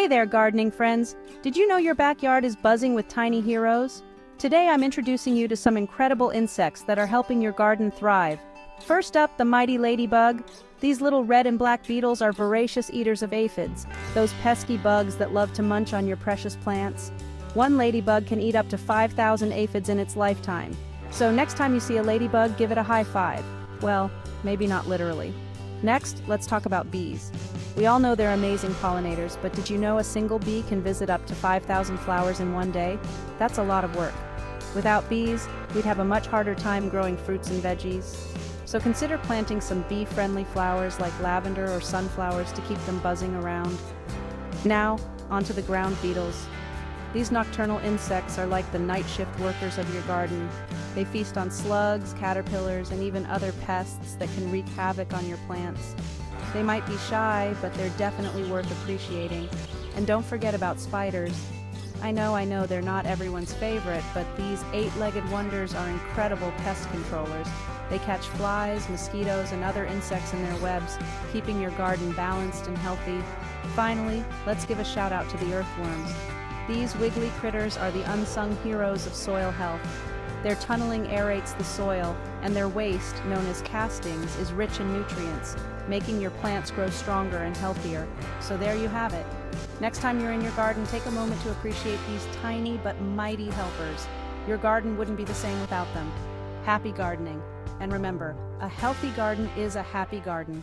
Hey there, gardening friends! Did you know your backyard is buzzing with tiny heroes? Today I'm introducing you to some incredible insects that are helping your garden thrive. First up, the mighty ladybug. These little red and black beetles are voracious eaters of aphids, those pesky bugs that love to munch on your precious plants. One ladybug can eat up to 5,000 aphids in its lifetime. So next time you see a ladybug, give it a high five. Well, maybe not literally. Next, let's talk about bees. We all know they're amazing pollinators, but did you know a single bee can visit up to 5,000 flowers in one day? That's a lot of work. Without bees, we'd have a much harder time growing fruits and veggies. So consider planting some bee-friendly flowers like lavender or sunflowers to keep them buzzing around. Now, onto the ground beetles. These nocturnal insects are like the night shift workers of your garden. They feast on slugs, caterpillars, and even other pests that can wreak havoc on your plants. They might be shy, but they're definitely worth appreciating. And don't forget about spiders. I know, they're not everyone's favorite, but these 8-legged wonders are incredible pest controllers. They catch flies, mosquitoes, and other insects in their webs, keeping your garden balanced and healthy. Finally, let's give a shout out to the earthworms. These wiggly critters are the unsung heroes of soil health. Their tunneling aerates the soil, and their waste, known as castings, is rich in nutrients, making your plants grow stronger and healthier. So there you have it. Next time you're in your garden, take a moment to appreciate these tiny but mighty helpers. Your garden wouldn't be the same without them. Happy gardening. And remember, a healthy garden is a happy garden.